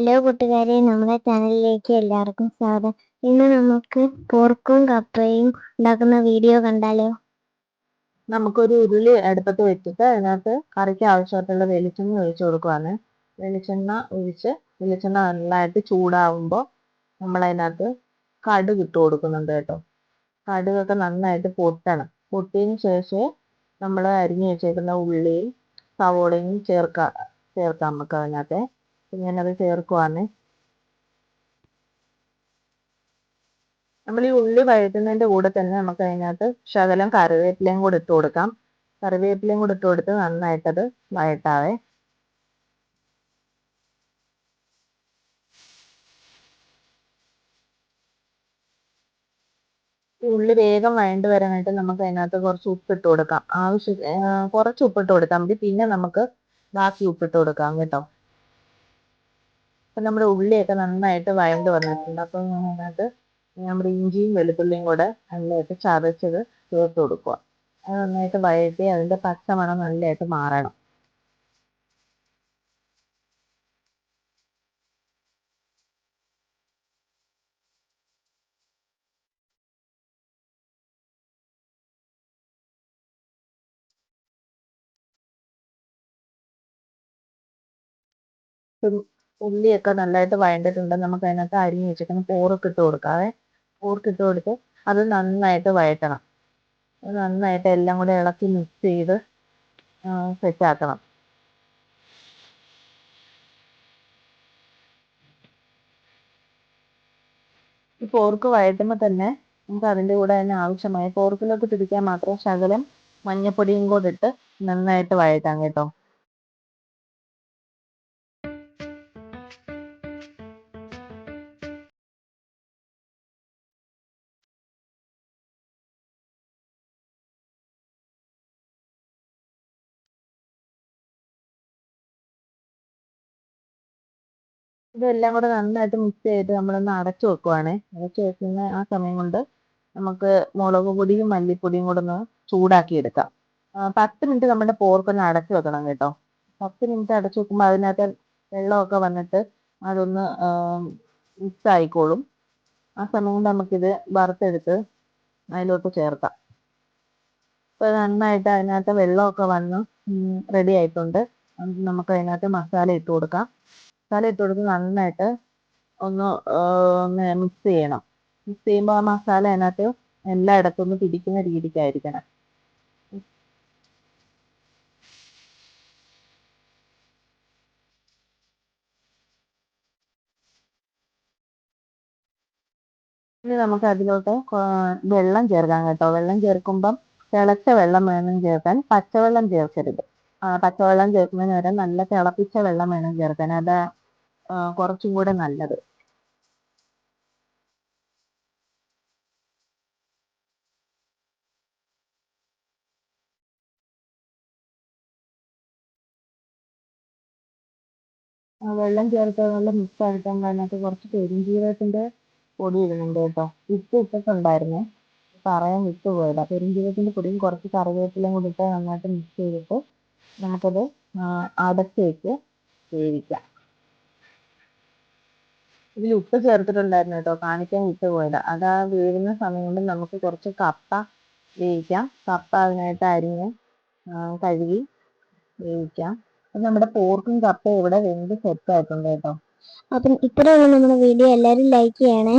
Hello കൂട്ടുകാരെ, നമ്മുടെ ചാനലിലേക്ക് എല്ലാവർക്കും സ്വാഗതം. ഇന്ന് നമുക്ക് പോർക്കും കപ്പയും ഉണ്ടാക്കുന്ന വീഡിയോ കണ്ടാലോ? നമുക്കൊരു ഉരുളി അടുപ്പത്ത് വെച്ചിട്ട് അതിനകത്ത് കറിക്ക് ആവശ്യമായിട്ടുള്ള വെളിച്ചെണ്ണ ഒഴിച്ചു കൊടുക്കുവാണ്. വെളിച്ചെണ്ണ നന്നായിട്ട് ചൂടാവുമ്പോൾ നമ്മൾ അതിനകത്ത് കടുക് ഇട്ട് കൊടുക്കുന്നുണ്ട് കേട്ടോ. കടുകൊക്കെ നന്നായിട്ട് പൊട്ടണം. പൊട്ടിയതിന് ശേഷം നമ്മൾ അരിഞ്ഞു വെച്ചേക്കുന്ന ഉള്ളിയും സവോളയും ചേർക്കാം നമുക്ക് അതിനകത്ത്. ഞാനത് ചേർക്കുവാണ്. നമ്മൾ ഈ ഉള്ളി വഴറ്റുന്നതിൻ്റെ കൂടെ തന്നെ നമുക്ക് അതിനകത്ത് ശകലം കറിവേപ്പിലയും കൂടെ ഇട്ട് കൊടുക്കാം. കറിവേപ്പിലയും കൂടെ ഇട്ട് കൊടുത്ത് നന്നായിട്ടത് വഴട്ടാവേ. ഈ ഉള്ളി വേഗം വഴണ്ട് വരാനായിട്ട് നമുക്ക് അതിനകത്ത് കുറച്ച് ഉപ്പിട്ട് കൊടുക്കാം. കുറച്ച് ഉപ്പിട്ട് കൊടുത്താൽ മതി. പിന്നെ നമുക്ക് ബാക്കി ഉപ്പിട്ട് കൊടുക്കാം കേട്ടോ. അപ്പം നമ്മുടെ ഉള്ളിയൊക്കെ നന്നായിട്ട് വഴണ്ട് വന്നിട്ടുണ്ട്. അപ്പം അതിനകത്ത് നമ്മുടെ ഇഞ്ചിയും വെളുത്തുള്ളിയും കൂടെ നല്ലതായിട്ട് ചതച്ചത് ചേർത്ത് കൊടുക്കുക. അത് നന്നായിട്ട് വഴറ്റി അതിൻ്റെ പച്ചമണം നല്ലതായിട്ട് മാറണം. ഉള്ളിയൊക്കെ നല്ലതായിട്ട് വഴണ്ടിട്ടുണ്ട്. നമുക്ക് അതിനകത്ത് അരിഞ്ഞ് വെച്ചിട്ട് പോർക്ക് ഇട്ട് കൊടുക്കാവേ. പോർക്ക് ഇട്ട് കൊടുത്ത് അത് നന്നായിട്ട് വഴറ്റണം. അത് നന്നായിട്ട് എല്ലാം കൂടെ ഇളക്കി മിക്സ് ചെയ്ത് സെറ്റാക്കണം. ഈ പോർക്ക് വഴറ്റുമ്പോൾ തന്നെ നമുക്ക് അതിൻ്റെ കൂടെ തന്നെ ആവശ്യമായ പോർക്കിലോട്ട് പിടിക്കാൻ മാത്രം ശകലം മഞ്ഞപ്പൊടിയും കൂടെ ഇട്ട് നന്നായിട്ട് വഴറ്റാം കേട്ടോ. ഇതെല്ലാം കൂടെ നന്നായിട്ട് മിക്സ് ചെയ്ത് നമ്മളൊന്ന് അടച്ചു വെക്കുവാണേ. അടച്ചു വെക്കുന്ന ആ സമയം കൊണ്ട് നമുക്ക് മുളക് പൊടിയും മല്ലിപ്പൊടിയും കൂടെ ഒന്ന് ചൂടാക്കി എടുക്കാം. 10 മിനിറ്റ് നമ്മുടെ പോർക്കൊന്ന് അടച്ചു വെക്കണം കേട്ടോ. 10 മിനിറ്റ് അടച്ചു വെക്കുമ്പോൾ അതിനകത്ത് വെള്ളമൊക്കെ വന്നിട്ട് അതൊന്ന് മിക്സ് ആയിക്കോളും. ആ സമയം കൊണ്ട് നമുക്കിത് വറുത്തെടുത്ത് അതിലോട്ട് ചേർക്കാം. ഇപ്പോൾ നന്നായിട്ട് അതിനകത്ത് വെള്ളമൊക്കെ വന്ന് റെഡി ആയിട്ടുണ്ട്. നമുക്ക് അതിനകത്ത് മസാല ഇട്ട് കൊടുക്കാം. മസാല ഇട്ട് കൊടുത്ത് നന്നായിട്ട് ഒന്ന് മിക്സ് ചെയ്യണം. മിക്സ് ചെയ്യുമ്പോൾ ആ മസാല അതിനകത്ത് എല്ലായിടത്തും ഒന്ന് പിടിക്കുന്ന രീതിക്കായിരിക്കണം. ഇനി നമുക്ക് അതിലോട്ട് വെള്ളം ചേർക്കാം കേട്ടോ. വെള്ളം ചേർക്കുമ്പം തിളച്ച വെള്ളം വേണം ചേർക്കാൻ, പച്ചവെള്ളം ചേർക്കരുത്. പച്ചവെള്ളം ചേർക്കുന്നതിന് പകരം നല്ല തിളപ്പിച്ച വെള്ളം വേണം ചേർക്കാൻ. അത് കുറച്ചും കൂടെ നല്ലത്. വെള്ളം ചേർത്ത് നല്ല മിക്സ് ആയിട്ട് അതിനകത്ത് കുറച്ച് പെരുംജീരകത്തിൻ്റെ പൊടി ഇടുന്നുണ്ട് കേട്ടോ. ഇട്ടിട്ടുണ്ടായിരുന്നേ, പറയാൻ വിട്ടുപോയതാ. പെരുംജീരകത്തിൻ്റെ പൊടിയും കുറച്ച് കറിവേപ്പിലയും കൂടി ഇട്ട് നന്നായിട്ട് മിക്സ് ചെയ്തിട്ട് നമുക്കത് അടച്ച് വെച്ച് വേവിക്കാം. ഇതിൽ ഉപ്പ് ചേർത്തിട്ടുണ്ടായിരുന്നു കേട്ടോ, കാണിക്കാൻ വിട്ടുപോയതാ. അത് ആ വേവുന്ന സമയം കൊണ്ട് നമുക്ക് കുറച്ച് കപ്പ വേവിക്കാം. കപ്പ അതിനായിട്ട് അരിഞ്ഞ് കഴുകി വേവിക്കാം. അപ്പം നമ്മുടെ പോർക്കും കപ്പയും ഇവിടെ വെന്ത് സെറ്റ് ആയിട്ടുണ്ട് കേട്ടോ. അപ്പം ഇത്രയുള്ള നമ്മുടെ വീഡിയോ എല്ലാവരും ലൈക്ക് ചെയ്യണേ.